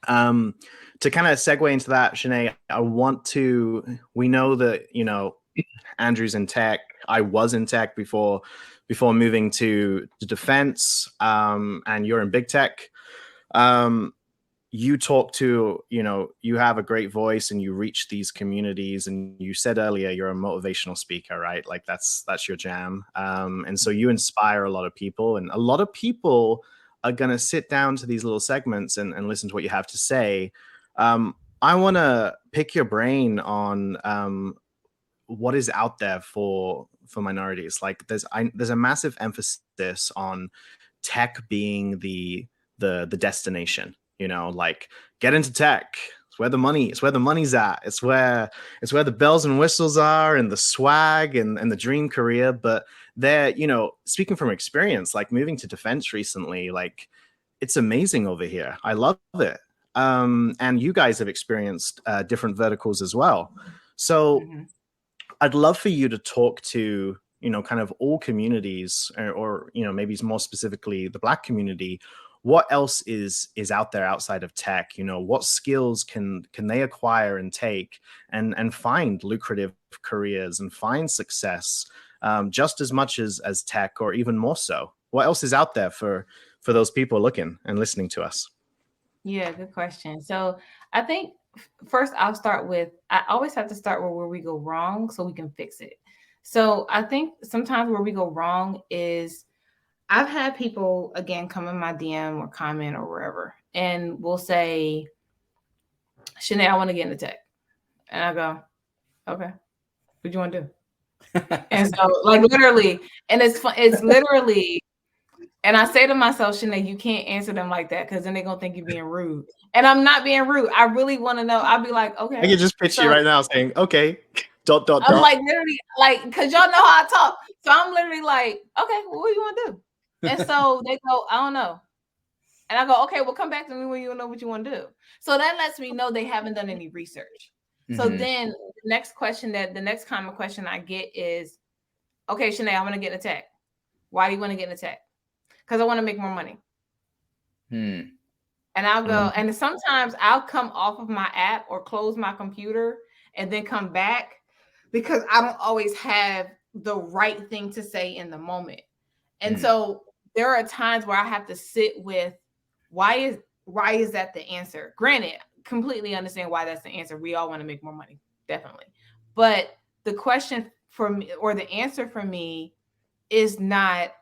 Um, to kind of segue into that, Shanae, we know that, Andrew's in tech. I was in tech before moving to defense, and you're in big tech. Um, you talk to, you have a great voice and you reach these communities, and you said earlier you're a motivational speaker, right? Like that's your jam. And so you inspire a lot of people, and a lot of people are going to sit down to these little segments and listen to what you have to say. I want to pick your brain on what is out there for minorities. Like there's a massive emphasis on tech being the destination. Like get into tech. It's where the money's at. It's where the bells and whistles are, and the swag and the dream career. But speaking from experience, like moving to defense recently, like it's amazing over here. I love it. And you guys have experienced different verticals as well. So Mm-hmm. I'd love for you to talk to, kind of all communities, or maybe more specifically the Black community. What else is out there outside of tech? What skills can they acquire and take and find lucrative careers and find success, just as much as tech, or even more so? What else is out there for those people looking and listening to us? Yeah, good question. So I think first I'll start with, I always have to start with where we go wrong so we can fix it. So I think sometimes where we go wrong is I've had people again come in my DM or comment or wherever and will say, Shanae, I want to get into tech. And I go, okay, what do you want to do? And so like literally, and it's fun, it's literally, and I say to myself, Shanae, you can't answer them like that because then they're gonna think you're being rude. And I'm not being rude. I really want to know. I'll be like, I okay. can just picture you So right now saying, okay, dot, dot, I'm dot. like literally like, cause y'all know how I talk. So I'm literally like, okay, well, what do you want to do? And so they go, I don't know. And I go, okay, well, come back to me when you know what you want to do. So that lets me know they haven't done any research. So then the next common question I get is, okay, Shanae, I want to get into tech. Why do you want to get into tech? Because I want to make more money. And I'll go, and sometimes I'll come off of my app or close my computer and then come back because I don't always have the right thing to say in the moment. And so there are times where I have to sit with why is that the answer? Granted, completely understand why that's the answer. We all want to make more money, definitely. But the question for me, or the answer for me, is not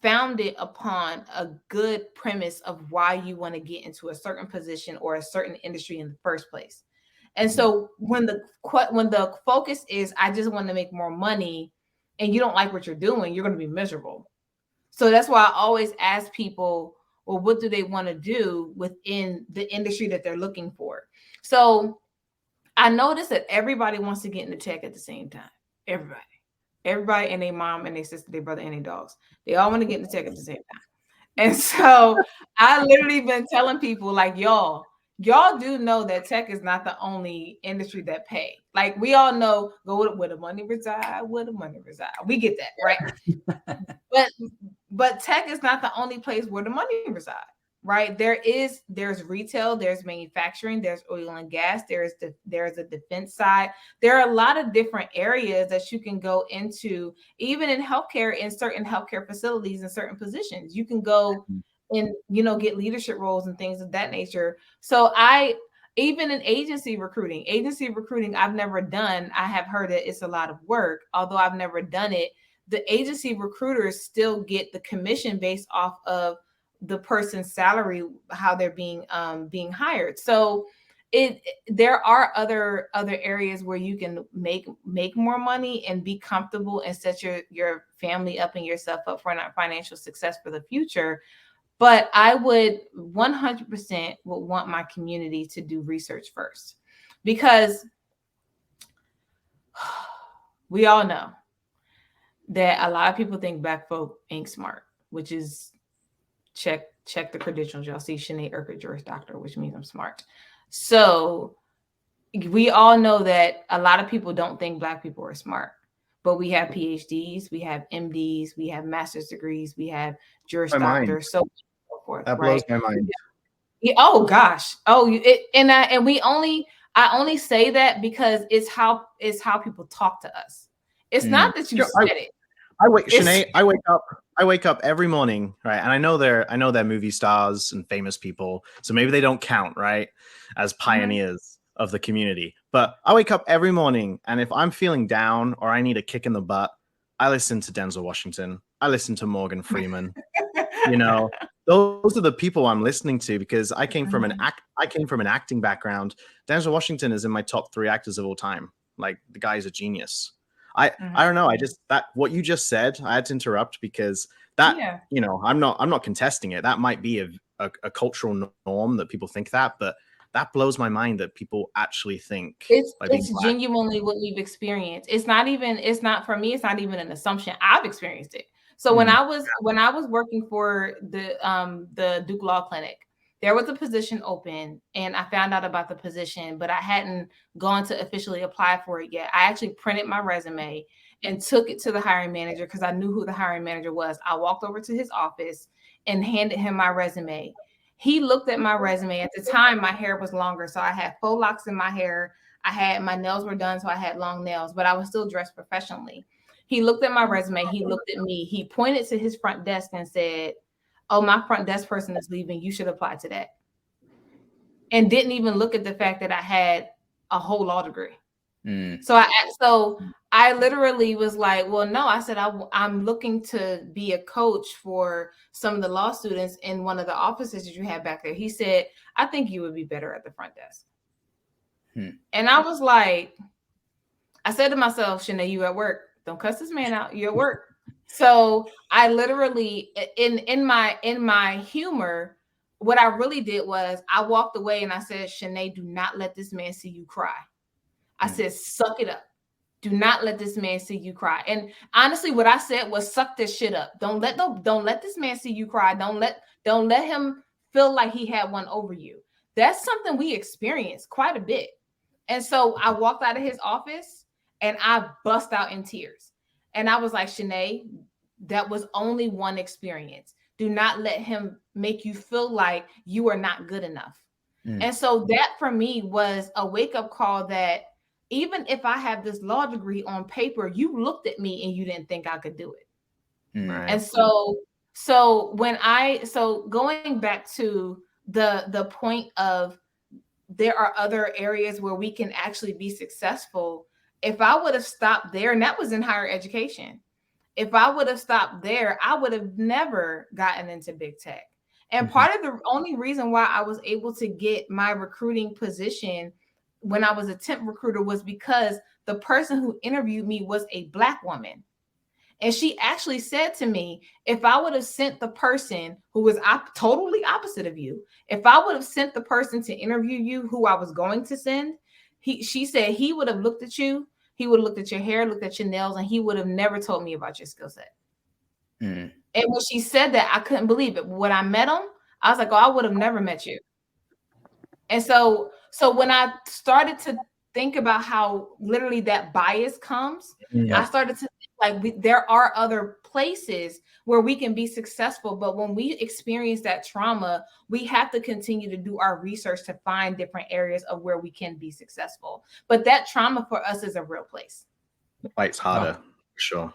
founded upon a good premise of why you want to get into a certain position or a certain industry in the first place. And so when the focus is I just want to make more money and you don't like what you're doing, you're going to be miserable. So that's why I always ask people, well, what do they want to do within the industry that they're looking for? So I noticed that everybody wants to get into tech at the same time. Everybody and their mom and their sister, their brother and their dogs. They all want to get into tech at the same time. And so I literally been telling people like, y'all do know that tech is not the only industry that pay. Like we all know, go where the money reside, where the money reside. We get that, right? but tech is not the only place where the money reside, right? There's retail, there's manufacturing, there's oil and gas, there's a defense side. There are a lot of different areas that you can go into, even in healthcare, in certain healthcare facilities, in certain positions. You can go and get leadership roles and things of that nature. So even in agency recruiting, I've never done. I have heard that it's a lot of work, although I've never done it. The agency recruiters still get the commission based off of the person's salary, how they're being hired. So there are other areas where you can make more money and be comfortable and set your family up and yourself up for financial success for the future. But I would 100% would want my community to do research first, because we all know that a lot of people think Black folk ain't smart, which is check the credentials. Y'all see Shanae Urquhart, Juris Doctor, which means I'm smart. So we all know that a lot of people don't think Black people are smart, but we have PhDs, we have MDs, we have master's degrees, we have Juris Doctors, so forth. That right? blows my mind. Yeah, oh gosh. Oh, I only say that because it's how people talk to us. It's not that you Sure, said it. I wake It's Shanae, I wake up every morning, right? And I know they're movie stars and famous people, so maybe they don't count, right? As Mhm. pioneers of the community. But I wake up every morning, and if I'm feeling down or I need a kick in the butt, I listen to Denzel Washington. I listen to Morgan Freeman. You know, those are the people I'm listening to because Mhm. I came from an acting background. Denzel Washington is in my top 3 actors of all time. Like the guy's a genius. I Mhm. don't know. I just that what you just said, I had to interrupt because that, Yeah. I'm not contesting it. That might be a cultural norm that people think that, but that blows my mind that people actually think like being It's black. genuinely what we've experienced. It's not for me, it's not even an assumption. I've experienced it. So Mm, when I was working for the Duke Law Clinic, there was a position open and I found out about the position, but I hadn't gone to officially apply for it yet. I actually printed my resume and took it to the hiring manager because I knew who the hiring manager was. I walked over to his office and handed him my resume. He looked at my resume. At the time, my hair was longer, so I had faux locks in my hair. I had my nails were done, so I had long nails, but I was still dressed professionally. He looked at my resume. He looked at me. He pointed to his front desk and said, "Oh, my front desk person is leaving. You should apply to that." And didn't even look at the fact that I had a whole law degree. So I literally was like, well, no, I said, I'm looking to be a coach for some of the law students in one of the offices that you have back there. He said, I think you would be better at the front desk. And I was like, I said to myself, Shanae, you at work. Don't cuss this man out. You at work. So I literally, in my humor, what I really did was I walked away and I said, Shanae, do not let this man see you cry. I said, suck it up. Do not let this man see you cry. And honestly, what I said was suck this shit up. Don't let this man see you cry. Don't let him feel like he had one over you. That's something we experience quite a bit. And so I walked out of his office and I bust out in tears. And I was like, Shanae, that was only one experience. Do not let him make you feel like you are not good enough. And so that for me was a wake up call that even if I have this law degree on paper, you looked at me and you didn't think I could do it. right. And so going back to the point of there are other areas where we can actually be successful. If I would have stopped there, and that was in higher education, if I would have stopped there, I would have never gotten into big tech. And part of the only reason why I was able to get my recruiting position when I was a temp recruiter was because the person who interviewed me was a Black woman. And she actually said to me, if I would have sent the person who was totally opposite of you, if I would have sent the person to interview you who I was going to send, she said he would have looked at you, he would have looked at your hair, looked at your nails, and he would have never told me about your skill set. And when she said that, I couldn't believe it. When I met him, I was like, oh, I would have never met you. And so when I started to think about how literally that bias comes, I started to think like there are other places where we can be successful, but when we experience that trauma, we have to continue to do our research to find different areas of where we can be successful. But that trauma for us is a real place. Fights harder, sure.